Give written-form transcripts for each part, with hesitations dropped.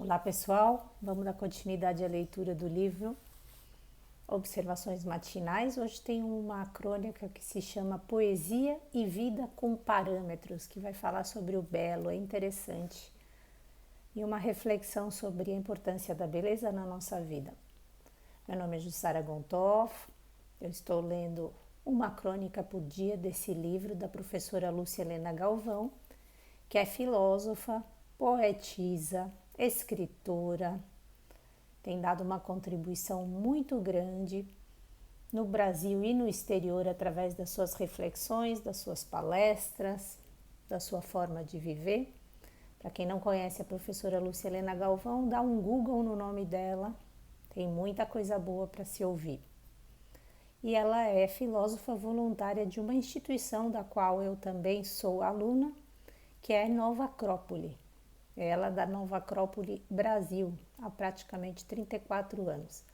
Olá pessoal, vamos dar continuidade à leitura do livro Observações Matinais. Hoje tem uma crônica que se chama Poesia e Vida com Parâmetros, que vai falar sobre o belo, é interessante, e uma reflexão sobre a importância da beleza na nossa vida. Meu nome é Jussara Gontoff, eu estou lendo uma crônica por dia desse livro da professora Lúcia Helena Galvão, que é filósofa, poetisa, escritora, tem dado uma contribuição muito grande no Brasil e no exterior através das suas reflexões, das suas palestras, da sua forma de viver. Para quem não conhece a professora Lúcia Helena Galvão, dá um Google no nome dela, tem muita coisa boa para se ouvir. E ela é filósofa voluntária de uma instituição da qual eu também sou aluna, que é Nova Acrópole. Ela da Nova Acrópole Brasil, há praticamente 34 anos.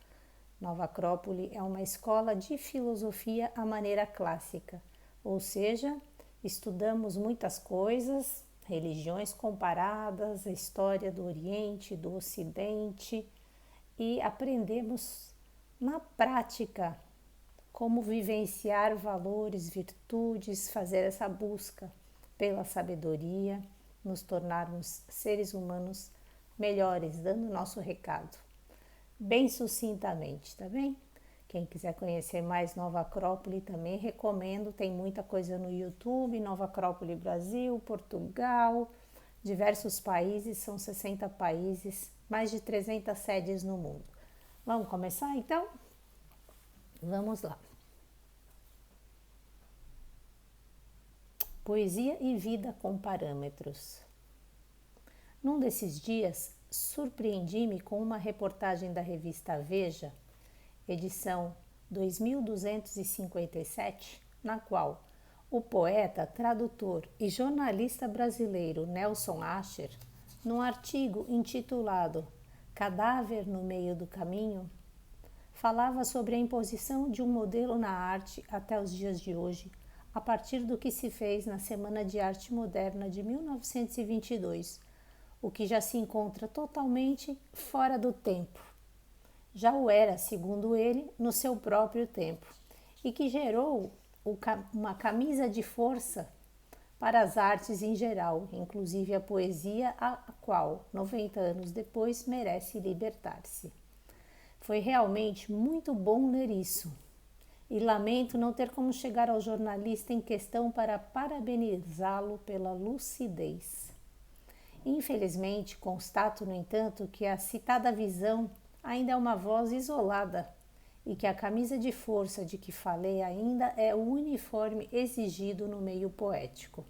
Nova Acrópole é uma escola de filosofia à maneira clássica, ou seja, estudamos muitas coisas, religiões comparadas, a história do Oriente, do Ocidente, e aprendemos na prática como vivenciar valores, virtudes, fazer essa busca pela sabedoria, nos tornarmos seres humanos melhores, dando nosso recado. Bem sucintamente, tá bem? Quem quiser conhecer mais Nova Acrópole também recomendo, tem muita coisa no YouTube, Nova Acrópole Brasil, Portugal, diversos países, são 60 países, mais de 300 sedes no mundo. Vamos começar então? Vamos lá. Poesia e vida com parâmetros. Num desses dias, surpreendi-me com uma reportagem da revista Veja, edição 2257, na qual o poeta, tradutor e jornalista brasileiro Nelson Ascher, num artigo intitulado Cadáver no Meio do Caminho, falava sobre a imposição de um modelo na arte até os dias de hoje, a partir do que se fez na Semana de Arte Moderna de 1922, o que já se encontra totalmente fora do tempo. Já o era, segundo ele, no seu próprio tempo, e que gerou uma camisa de força para as artes em geral, inclusive a poesia, a qual, 90 anos depois, merece libertar-se. Foi realmente muito bom ler isso. E lamento não ter como chegar ao jornalista em questão para parabenizá-lo pela lucidez. Infelizmente, constato, no entanto, que a citada visão ainda é uma voz isolada e que a camisa de força de que falei ainda é o uniforme exigido no meio poético.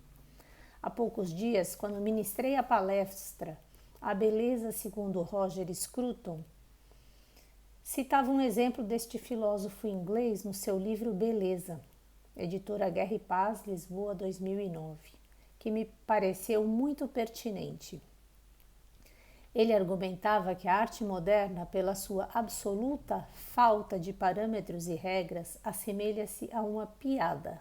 Há poucos dias, quando ministrei a palestra A Beleza segundo Roger Scruton, citava um exemplo deste filósofo inglês no seu livro Beleza, editora Guerra e Paz, Lisboa, 2009, que me pareceu muito pertinente. Ele argumentava que a arte moderna, pela sua absoluta falta de parâmetros e regras, assemelha-se a uma piada.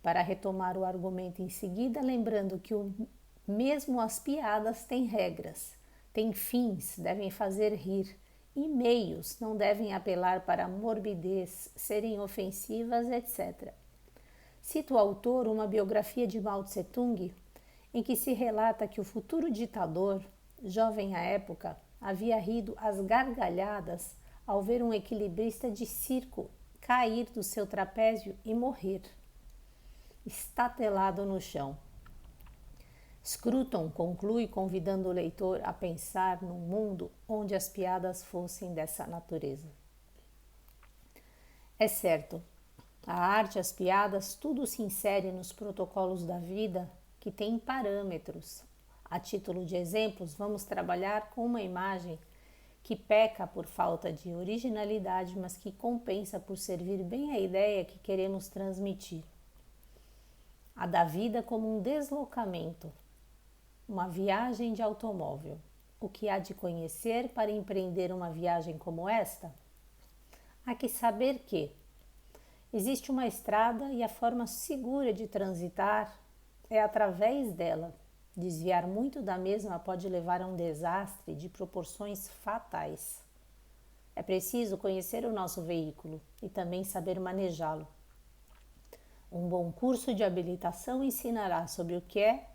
Para retomar o argumento em seguida, lembrando que mesmo as piadas têm regras, têm fins, devem fazer rir, e meios, não devem apelar para a morbidez, serem ofensivas, etc. Cita o autor uma biografia de Mao Tse-tung, em que se relata que o futuro ditador, jovem à época, havia rido às gargalhadas ao ver um equilibrista de circo cair do seu trapézio e morrer, estatelado no chão. Scruton conclui convidando o leitor a pensar num mundo onde as piadas fossem dessa natureza. É certo, a arte, as piadas, tudo se insere nos protocolos da vida que tem parâmetros. A título de exemplos, vamos trabalhar com uma imagem que peca por falta de originalidade, mas que compensa por servir bem a ideia que queremos transmitir. A da vida como um deslocamento, uma viagem de automóvel. O que há de conhecer para empreender uma viagem como esta? Há que saber que existe uma estrada e a forma segura de transitar é através dela. Desviar muito da mesma pode levar a um desastre de proporções fatais. É preciso conhecer o nosso veículo e também saber manejá-lo. Um bom curso de habilitação ensinará sobre o que é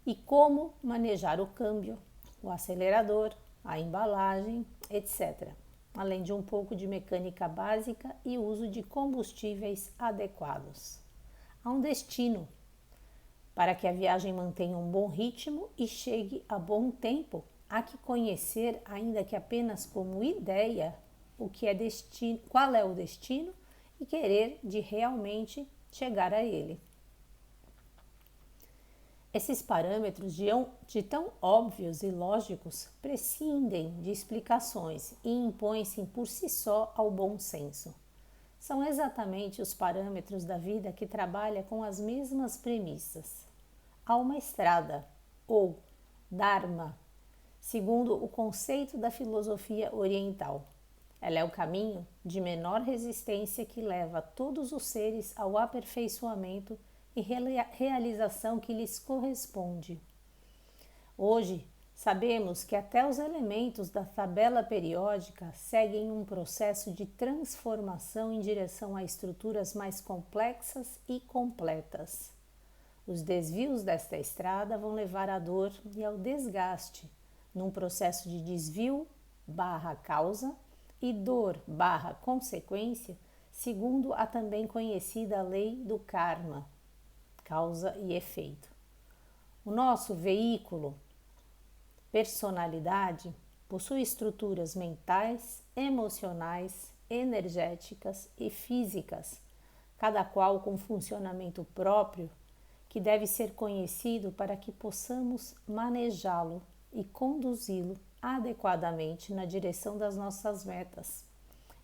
e como manejar o câmbio, o acelerador, a embalagem, etc., além de um pouco de mecânica básica e uso de combustíveis adequados. Há um destino para que a viagem mantenha um bom ritmo e chegue a bom tempo. Há que conhecer, ainda que apenas como ideia, o que é destino, qual é o destino e querer de realmente chegar a ele. Esses parâmetros de tão óbvios e lógicos prescindem de explicações e impõem-se por si só ao bom senso. São exatamente os parâmetros da vida que trabalha com as mesmas premissas. Há uma estrada, ou Dharma, segundo o conceito da filosofia oriental. Ela é o caminho de menor resistência que leva todos os seres ao aperfeiçoamento e realização que lhes corresponde. Hoje, sabemos que até os elementos da tabela periódica seguem um processo de transformação em direção a estruturas mais complexas e completas. Os desvios desta estrada vão levar à dor e ao desgaste, num processo de desvio / causa e dor / consequência, segundo a também conhecida lei do karma, causa e efeito. O nosso veículo, personalidade, possui estruturas mentais, emocionais, energéticas e físicas, cada qual com funcionamento próprio, que deve ser conhecido para que possamos manejá-lo e conduzi-lo adequadamente na direção das nossas metas.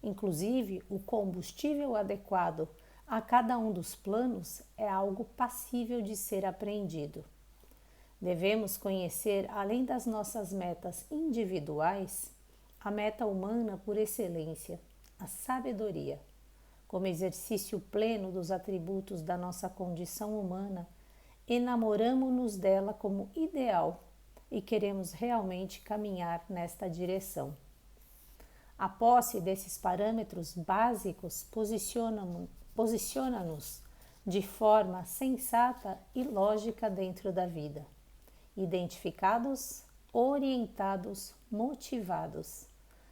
Inclusive, o combustível adequado a cada um dos planos é algo passível de ser aprendido. Devemos conhecer, além das nossas metas individuais, a meta humana por excelência, a sabedoria. Como exercício pleno dos atributos da nossa condição humana, enamoramo-nos dela como ideal e queremos realmente caminhar nesta direção. A posse desses parâmetros básicos posiciona-nos de forma sensata e lógica dentro da vida. Identificados, orientados, motivados.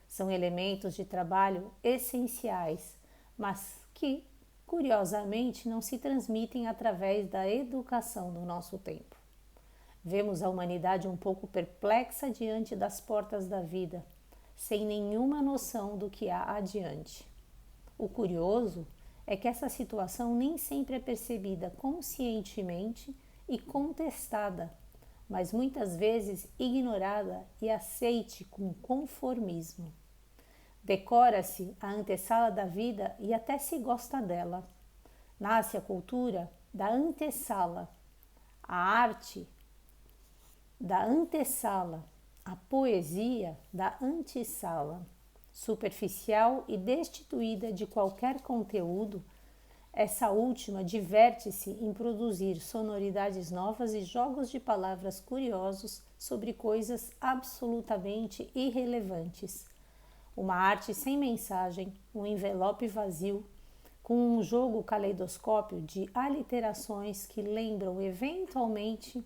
São elementos de trabalho essenciais, mas que, curiosamente, não se transmitem através da educação do nosso tempo. Vemos a humanidade um pouco perplexa diante das portas da vida, sem nenhuma noção do que há adiante. O curioso é que essa situação nem sempre é percebida conscientemente e contestada, mas muitas vezes ignorada e aceite com conformismo. Decora-se a antessala da vida e até se gosta dela. Nasce a cultura da antessala, a arte da antessala, a poesia da antessala. Superficial e destituída de qualquer conteúdo, essa última diverte-se em produzir sonoridades novas e jogos de palavras curiosos sobre coisas absolutamente irrelevantes. Uma arte sem mensagem, um envelope vazio, com um jogo caleidoscópio de aliterações que lembram eventualmente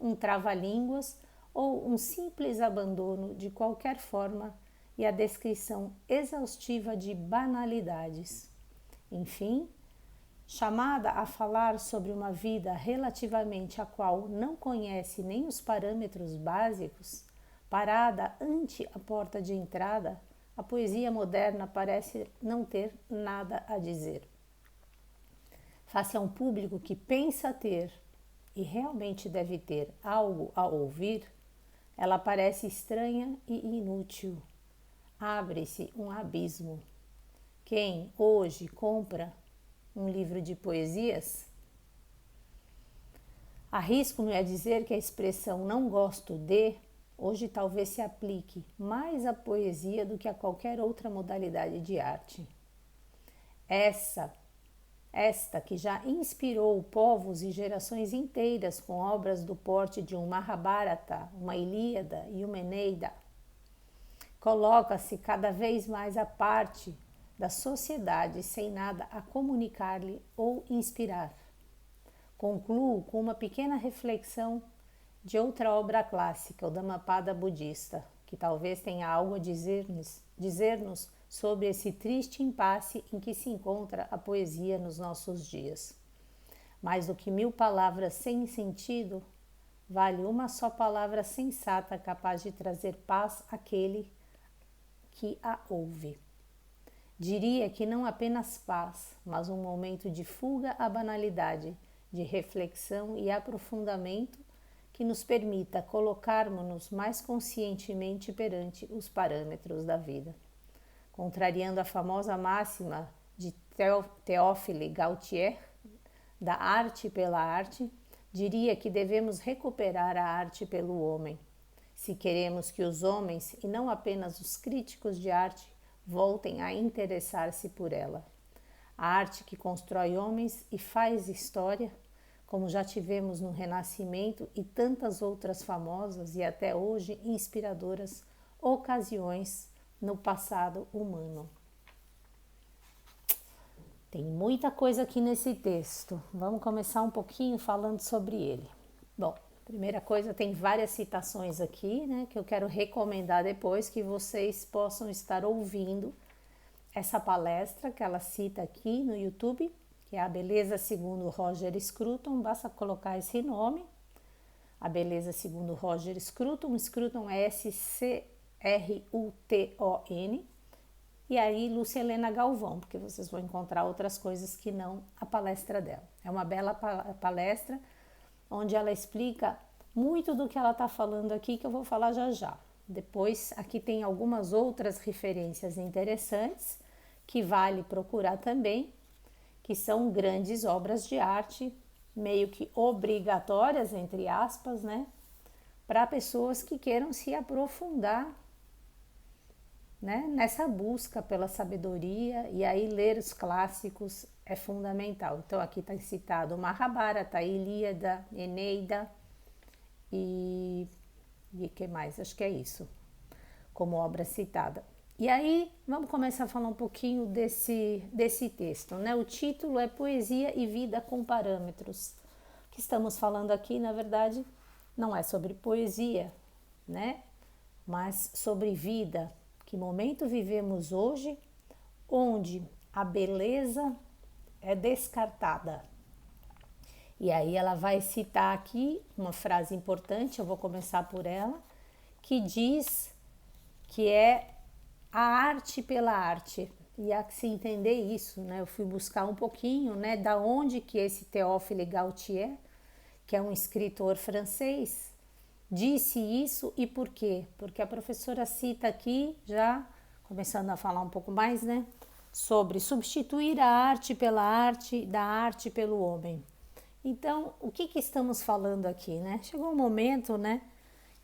um trava-línguas ou um simples abandono de qualquer forma e a descrição exaustiva de banalidades. Enfim, chamada a falar sobre uma vida relativamente à qual não conhece nem os parâmetros básicos, parada ante a porta de entrada, a poesia moderna parece não ter nada a dizer. Face a um público que pensa ter e realmente deve ter algo a ouvir, ela parece estranha e inútil. Abre-se um abismo. Quem hoje compra um livro de poesias? Arrisco-me a dizer que a expressão não gosto de hoje talvez se aplique mais à poesia do que a qualquer outra modalidade de arte. Essa esta que já inspirou povos e gerações inteiras com obras do porte de um Mahabharata, uma Ilíada e uma Eneida, coloca-se cada vez mais à parte da sociedade sem nada a comunicar-lhe ou inspirar. Concluo com uma pequena reflexão de outra obra clássica, o Dhammapada budista, que talvez tenha algo a dizer-nos sobre esse triste impasse em que se encontra a poesia nos nossos dias. Mais do que 1000 palavras sem sentido, vale uma só palavra sensata capaz de trazer paz àquele que a ouve. Diria que não apenas paz, mas um momento de fuga à banalidade, de reflexão e aprofundamento que nos permita colocarmos-nos mais conscientemente perante os parâmetros da vida. Contrariando a famosa máxima de Théophile Gautier, da arte pela arte, diria que devemos recuperar a arte pelo homem, se queremos que os homens, e não apenas os críticos de arte, voltem a interessar-se por ela. A arte que constrói homens e faz história, como já tivemos no Renascimento e tantas outras famosas e até hoje inspiradoras ocasiões no passado humano. Tem muita coisa aqui nesse texto. Vamos começar um pouquinho falando sobre ele. Bom, primeira coisa, tem várias citações aqui, né, que eu quero recomendar depois que vocês possam estar ouvindo essa palestra que ela cita aqui no YouTube, que é A Beleza Segundo Roger Scruton. Basta colocar esse nome, A Beleza Segundo Roger Scruton. Scruton é S-C-R-U-T-O-N. E aí Lúcia Helena Galvão, porque vocês vão encontrar outras coisas que não a palestra dela. É uma bela palestra, onde ela explica muito do que ela está falando aqui, que eu vou falar já já. Depois, aqui tem algumas outras referências interessantes, que vale procurar também, que são grandes obras de arte, meio que obrigatórias, entre aspas, né? Para pessoas que queiram se aprofundar, né, nessa busca pela sabedoria, e aí ler os clássicos é fundamental. Então aqui está citado Mahabharata, Ilíada, Eneida e que mais? Acho que é isso, como obra citada. E aí vamos começar a falar um pouquinho desse texto, né? O título é Poesia e Vida com Parâmetros. O que estamos falando aqui, na verdade, não é sobre poesia, né? Mas sobre vida. Que momento vivemos hoje, onde a beleza é descartada. E aí ela vai citar aqui uma frase importante, eu vou começar por ela, que diz que é a arte pela arte. E há que se entender isso, né? Eu fui buscar um pouquinho, né, da onde que esse Théophile Gautier, que é um escritor francês, disse isso e por quê? Porque a professora cita aqui, já começando a falar um pouco mais, né, sobre substituir a arte pela arte, da arte pelo homem. Então, o que estamos falando aqui, né? Chegou um momento, né,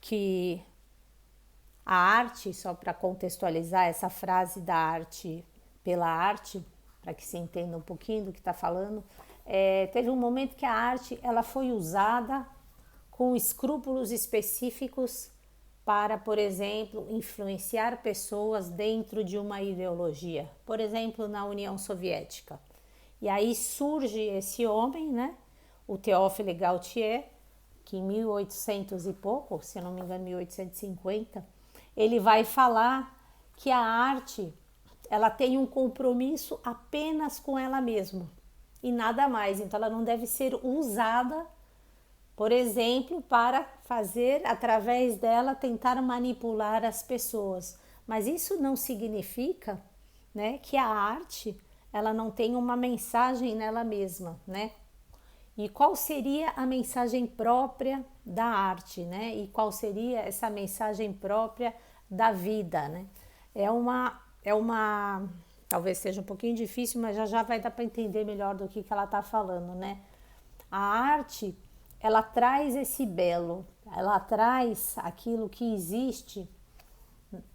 que a arte, só para contextualizar essa frase da arte pela arte, para que se entenda um pouquinho do que está falando, teve um momento que a arte ela foi usada com escrúpulos específicos para, por exemplo, influenciar pessoas dentro de uma ideologia, por exemplo, na União Soviética. E aí surge esse homem, né, o Théophile Gautier, que em 1800 e pouco, se eu não me engano, 1850, ele vai falar que a arte ela tem um compromisso apenas com ela mesma e nada mais, então ela não deve ser usada, por exemplo, para fazer, através dela, tentar manipular as pessoas. Mas isso não significa, né, que a arte ela não tem uma mensagem nela mesma, né? E qual seria a mensagem própria da arte, né? E qual seria essa mensagem própria da vida, né? Talvez seja um pouquinho difícil, mas já vai dar para entender melhor do que ela está falando, né? A arte ela traz esse belo, ela traz aquilo que existe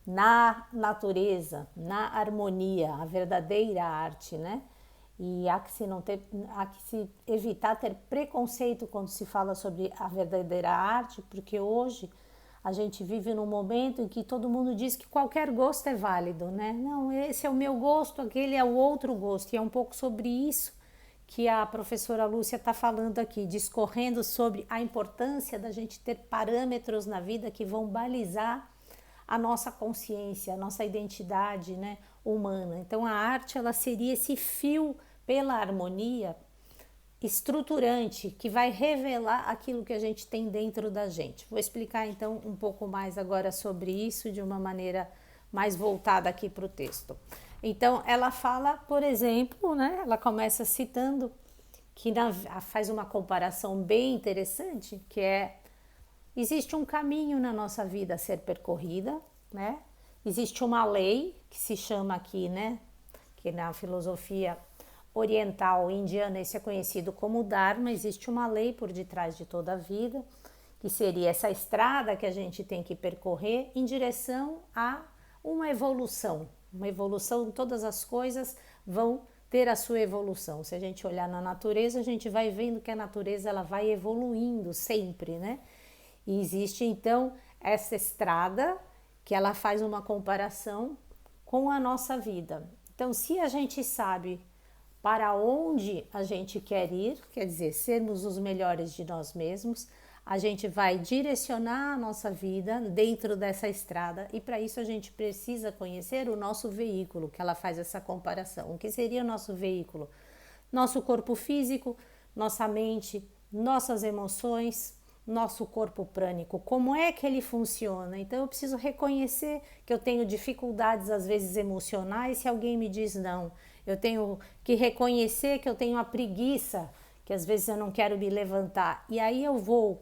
na natureza, na harmonia, a verdadeira arte, né? E há que se evitar ter preconceito quando se fala sobre a verdadeira arte, porque hoje a gente vive num momento em que todo mundo diz que qualquer gosto é válido, né? Não, esse é o meu gosto, aquele é o outro gosto. E é um pouco sobre isso que a professora Lúcia está falando aqui, discorrendo sobre a importância da gente ter parâmetros na vida que vão balizar a nossa consciência, a nossa identidade, né, humana. Então a arte ela seria esse fio pela harmonia estruturante que vai revelar aquilo que a gente tem dentro da gente. Vou explicar então um pouco mais agora sobre isso de uma maneira mais voltada aqui para o texto. Então ela fala, por exemplo, né, ela começa citando que faz uma comparação bem interessante, que é existe um caminho na nossa vida a ser percorrida, né? Existe uma lei que se chama aqui, né, que na filosofia oriental indiana esse é conhecido como Dharma. Existe uma lei por detrás de toda a vida, que seria essa estrada que a gente tem que percorrer em direção a uma evolução. Uma evolução, todas as coisas vão ter a sua evolução. Se a gente olhar na natureza, a gente vai vendo que a natureza ela vai evoluindo sempre, né? E existe então essa estrada que ela faz uma comparação com a nossa vida. Então, se a gente sabe para onde a gente quer ir, quer dizer, sermos os melhores de nós mesmos, a gente vai direcionar a nossa vida dentro dessa estrada e para isso a gente precisa conhecer o nosso veículo, que ela faz essa comparação. O que seria o nosso veículo? Nosso corpo físico, nossa mente, nossas emoções, nosso corpo prânico, como é que ele funciona? Então eu preciso reconhecer que eu tenho dificuldades às vezes emocionais se alguém me diz não. Eu tenho que reconhecer que eu tenho a preguiça, que às vezes eu não quero me levantar. E aí eu vou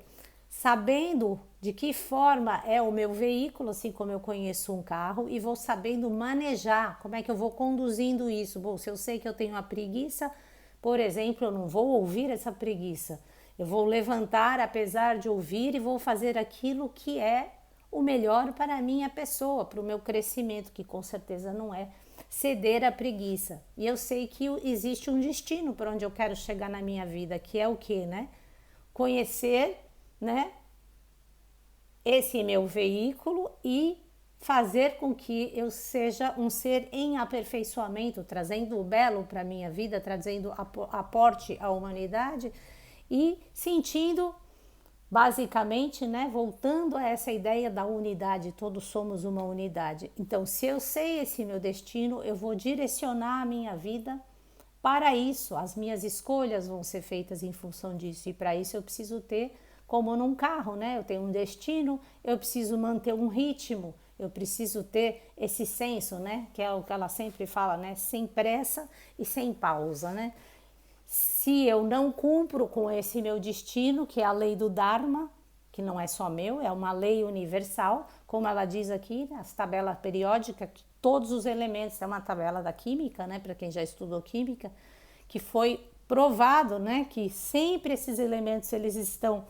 sabendo de que forma é o meu veículo, assim como eu conheço um carro, e vou sabendo manejar, como é que eu vou conduzindo isso. Bom, se eu sei que eu tenho a preguiça, por exemplo, eu não vou ouvir essa preguiça. Eu vou levantar apesar de ouvir e vou fazer aquilo que é o melhor para a minha pessoa, para o meu crescimento, que com certeza não é ceder à preguiça. E eu sei que existe um destino para onde eu quero chegar na minha vida, que é o quê, né? Conhecer, né, esse meu veículo e fazer com que eu seja um ser em aperfeiçoamento, trazendo o belo para a minha vida, trazendo aporte à humanidade e sentindo, basicamente, né, voltando a essa ideia da unidade, todos somos uma unidade. Então, se eu sei esse meu destino, eu vou direcionar a minha vida para isso. As minhas escolhas vão ser feitas em função disso e para isso eu preciso ter, como num carro, né? Eu tenho um destino, eu preciso manter um ritmo, eu preciso ter esse senso, né? Que é o que ela sempre fala, né? Sem pressa e sem pausa, né? Se eu não cumpro com esse meu destino, que é a lei do Dharma, que não é só meu, é uma lei universal, como ela diz aqui, as tabelas periódicas, todos os elementos, é uma tabela da química, né, para quem já estudou química, que foi provado, né, que sempre esses elementos eles estão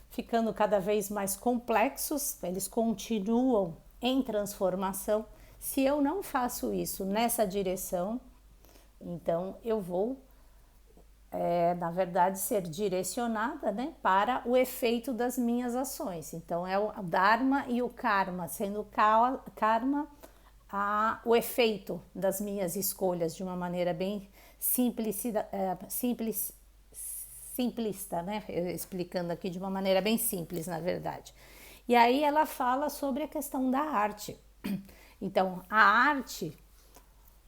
ficando cada vez mais complexos, eles continuam em transformação. Se eu não faço isso nessa direção, então eu vou na verdade, ser direcionada, né, para o efeito das minhas ações. Então, é o Dharma e o Karma, sendo o Karma o efeito das minhas escolhas de uma maneira bem simplista, né, explicando aqui de uma maneira bem simples, na verdade. E aí ela fala sobre a questão da arte. Então, a arte,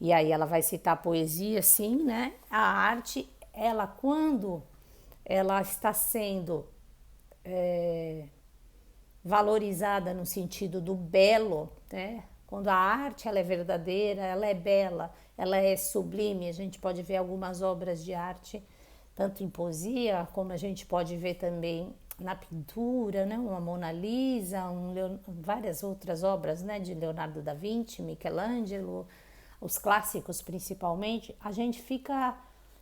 e aí ela vai citar a poesia, sim, né, a arte ela quando ela está sendo valorizada no sentido do belo, né? Quando a arte ela é verdadeira, ela é bela, ela é sublime, a gente pode ver algumas obras de arte, tanto em poesia, como a gente pode ver também na pintura, né? Uma Mona Lisa, várias outras obras, né? De Leonardo da Vinci, Michelangelo, os clássicos principalmente, a gente fica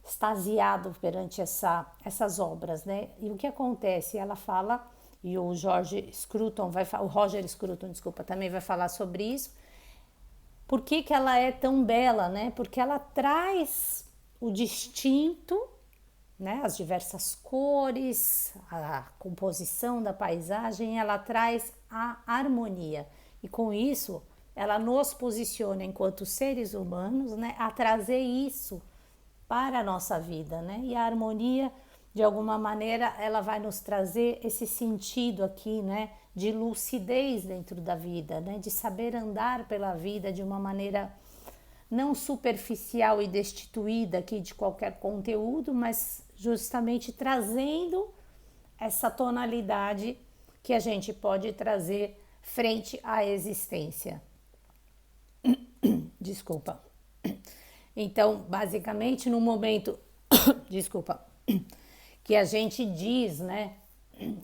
extasiado perante essas obras, né? E o que acontece? Ela fala, e o Roger Scruton, desculpa, também vai falar sobre isso. Por que ela é tão bela, né? Porque ela traz o distinto, né, as diversas cores, a composição da paisagem, ela traz a harmonia. E com isso, ela nos posiciona enquanto seres humanos, né, a trazer isso para a nossa vida, né? E a harmonia, de alguma maneira, ela vai nos trazer esse sentido aqui, né, de lucidez dentro da vida, né, de saber andar pela vida de uma maneira não superficial e destituída aqui de qualquer conteúdo, mas justamente trazendo essa tonalidade que a gente pode trazer frente à existência. Desculpa. Então, basicamente, no momento, desculpa, que a gente diz, né,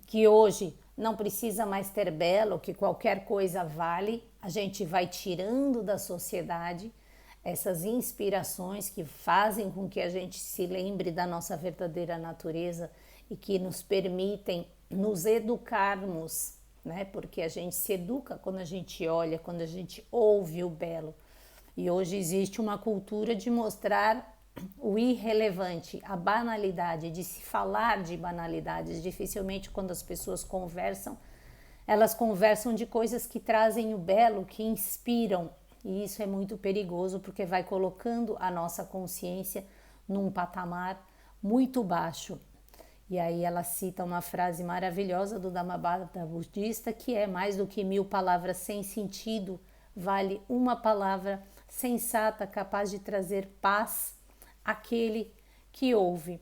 que hoje não precisa mais ter belo, que qualquer coisa vale, a gente vai tirando da sociedade essas inspirações que fazem com que a gente se lembre da nossa verdadeira natureza e que nos permitem nos educarmos, né? Porque a gente se educa quando a gente olha, quando a gente ouve o belo. E hoje existe uma cultura de mostrar o irrelevante, a banalidade, de se falar de banalidades. Dificilmente quando as pessoas conversam, elas conversam de coisas que trazem o belo, que inspiram. E isso é muito perigoso porque vai colocando a nossa consciência num patamar muito baixo. E aí ela cita uma frase maravilhosa do Dhammapada budista, que é: mais do que 1000 palavras sem sentido, vale uma palavra sensata capaz de trazer paz àquele que ouve.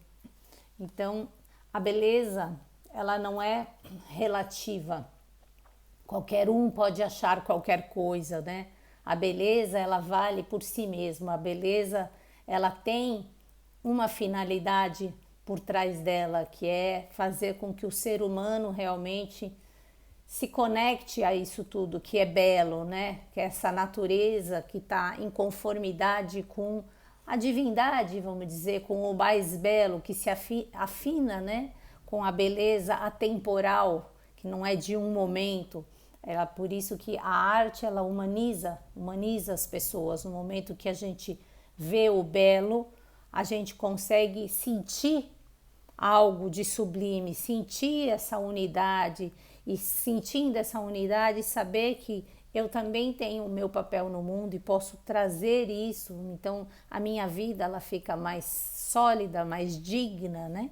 Então, a beleza, ela não é relativa. Qualquer um pode achar qualquer coisa, né? A beleza, ela vale por si mesma. A beleza, ela tem uma finalidade por trás dela, que é fazer com que o ser humano realmente se conecte a isso tudo que é belo, né? Que é essa natureza que está em conformidade com a divindade, vamos dizer, com o mais belo, que se afina, né? Com a beleza atemporal, que não é de um momento. É por isso que a arte, ela humaniza as pessoas. No momento que a gente vê o belo, a gente consegue sentir algo de sublime, sentir essa unidade, e sentindo essa unidade, saber que eu também tenho o meu papel no mundo e posso trazer isso. Então a minha vida, ela fica mais sólida, mais digna, né?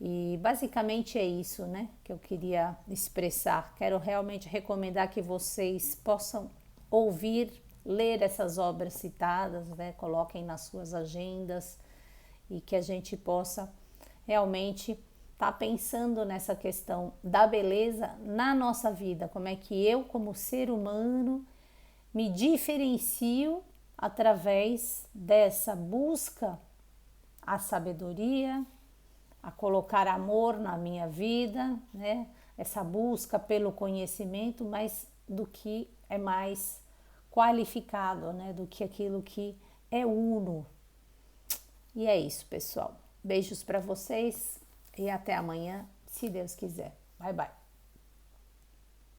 E basicamente é isso, né, que eu queria expressar. Quero realmente recomendar que vocês possam ouvir, ler essas obras citadas, né, coloquem nas suas agendas, e que a gente possa realmente estar pensando nessa questão da beleza na nossa vida. Como é que eu, como ser humano, me diferencio através dessa busca à sabedoria, a colocar amor na minha vida, né? Essa busca pelo conhecimento, mas do que é mais qualificado, né? Do que aquilo que é uno. E é isso, pessoal. Beijos para vocês e até amanhã, se Deus quiser. Bye, bye.